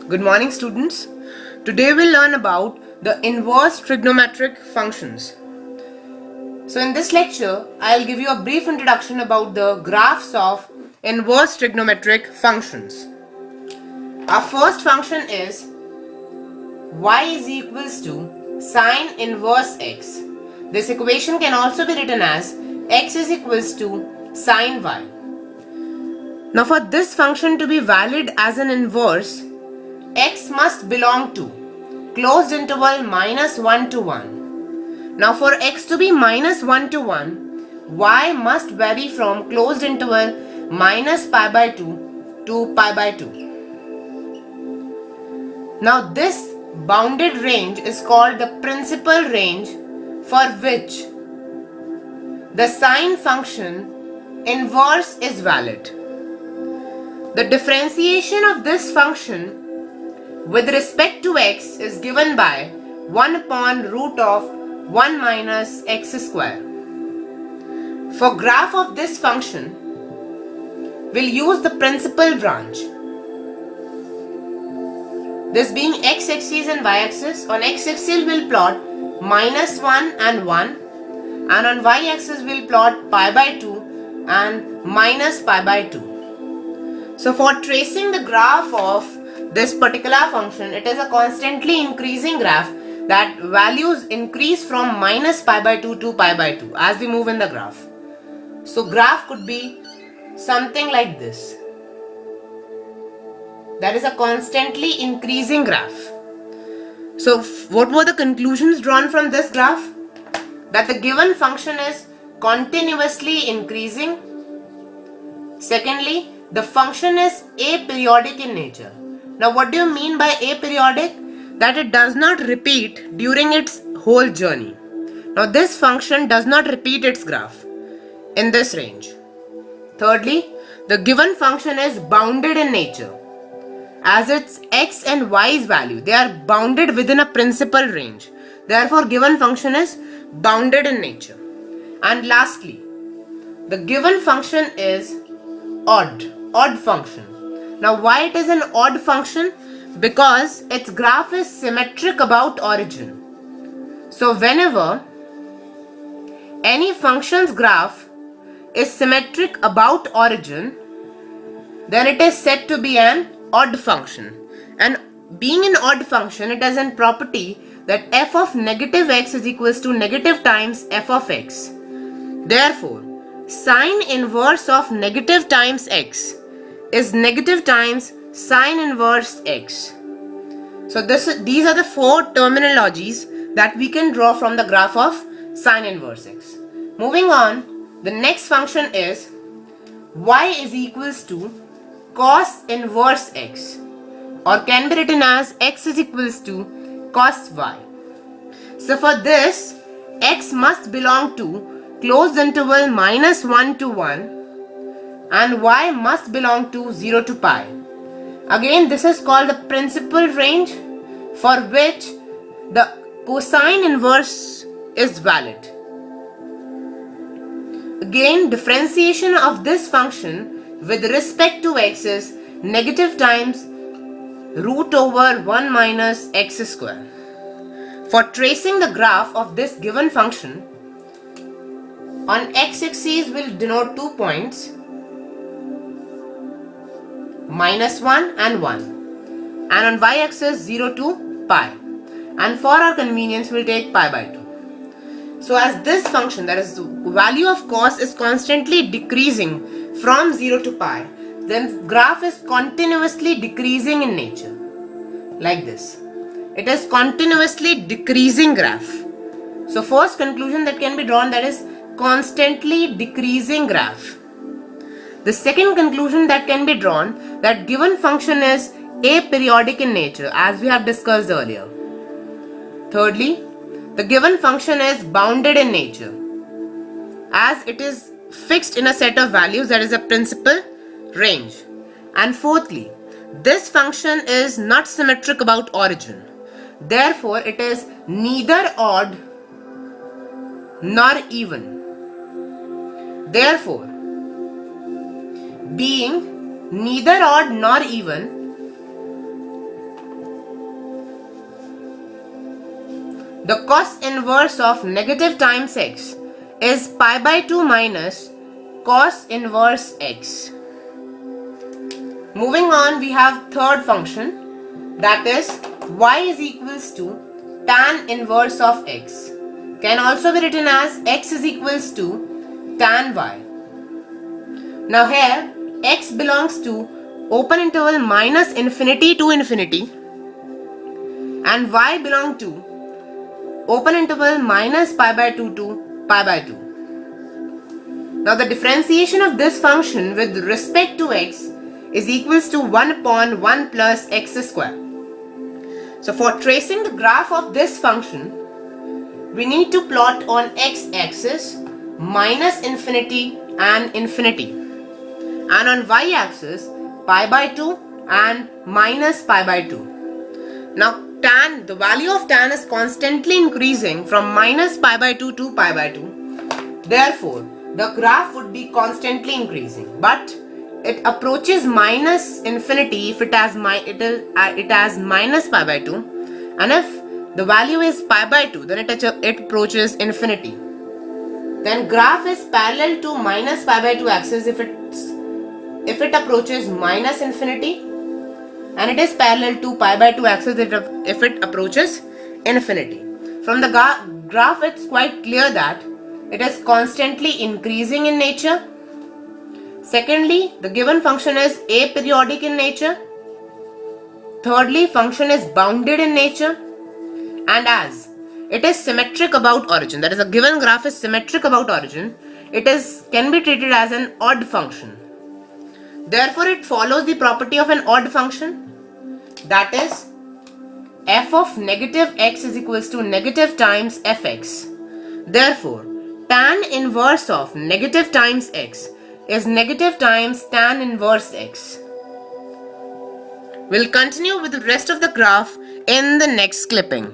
Good morning, students. Today we'll learn about the inverse trigonometric functions. So in this lecture, I'll give you a brief introduction about the graphs of inverse trigonometric functions. Our first function is y is equals to sine inverse x. This equation can also be written as x is equals to sine y. Now for this function to be valid as an inverse, x must belong to closed interval minus 1 to 1. Now for x to be minus 1 to 1, y must vary from closed interval minus pi by 2 to pi by 2. Now this bounded range is called the principal range, for which the sine function inverse is valid. The differentiation of this function with respect to x is given by 1 upon root of 1 minus x square. For graph of this function, we'll use the principal branch. This being x-axis and y-axis. On x-axis we'll plot minus 1 and 1, and on y-axis we'll plot pi by 2 and minus pi by 2. So for tracing the graph of this particular function, it is a constantly increasing graph that values increase from minus pi by 2 to pi by 2 as we move in the graph. So graph could be something like this. That is a constantly increasing graph. So what were the conclusions drawn from this graph? That the given function is continuously increasing. Secondly, the function is aperiodic in nature. Now what do you mean by aperiodic? That it does not repeat during its whole journey. Now this function does not repeat its graph in this range. Thirdly, the given function is bounded in nature. As its x and y's value, they are bounded within a principal range. Therefore given function is bounded in nature. And lastly, the given function is odd function. Now why it is an odd function? Because its graph is symmetric about origin. So whenever any function's graph is symmetric about origin, then it is said to be an odd function. And being an odd function, it has a property that f of negative x is equals to negative times f of x. Therefore, sine inverse of negative times x is negative times sine inverse x. So these are the four terminologies that we can draw from the graph of sine inverse x. Moving on, the next function is y is equals to cos inverse x, or can be written as x is equals to cos y. So for this, x must belong to closed interval minus 1 to 1 and y must belong to 0 to pi. Again, this is called the principal range, for which the cosine inverse is valid. Again, differentiation of this function with respect to x is negative times root over 1 minus x square. For tracing the graph of this given function, on x-axis will denote 2 points, minus 1 and 1, and on y-axis 0 to pi, and for our convenience we'll take pi by 2. So as this function, that is the value of cos, is constantly decreasing from 0 to pi, then graph is continuously decreasing in nature, like this. It is continuously decreasing graph. So first conclusion that can be drawn, that is constantly decreasing graph. The second conclusion that can be drawn, that given function is aperiodic in nature, as we have discussed earlier. Thirdly, the given function is bounded in nature, as it is fixed in a set of values, that is a principal range. And fourthly, this function is not symmetric about origin. Therefore, it is neither odd nor even. Therefore, being neither odd nor even, the cos inverse of negative times x is pi by 2 minus cos inverse x. Moving on, we have third function, that is y is equals to tan inverse of x. Can also be written as x is equals to tan y. Now here x belongs to open interval minus infinity to infinity and y belong to open interval minus pi by 2 to pi by 2. Now the differentiation of this function with respect to x is equals to 1 upon 1 plus x square. So for tracing the graph of this function, we need to plot on x-axis minus infinity and infinity, and on y-axis pi by 2 and minus pi by 2. Now the value of tan is constantly increasing from minus pi by 2 to pi by 2. Therefore, the graph would be constantly increasing, but it approaches minus infinity if it has minus pi by 2, and if the value is pi by 2, then it approaches infinity. Then graph is parallel to minus pi by 2 axis if it approaches minus infinity, and it is parallel to pi by 2 axis if it approaches infinity. From the graph, it's quite clear that it is constantly increasing in nature. Secondly, the given function is aperiodic in nature. Thirdly, function is bounded in nature. And as it is symmetric about origin, that is, a given graph is symmetric about origin, it can be treated as an odd function. Therefore, it follows the property of an odd function, that is, f of negative x is equals to negative times fx. Therefore, tan inverse of negative times x is negative times tan inverse x. We'll continue with the rest of the graph in the next clipping.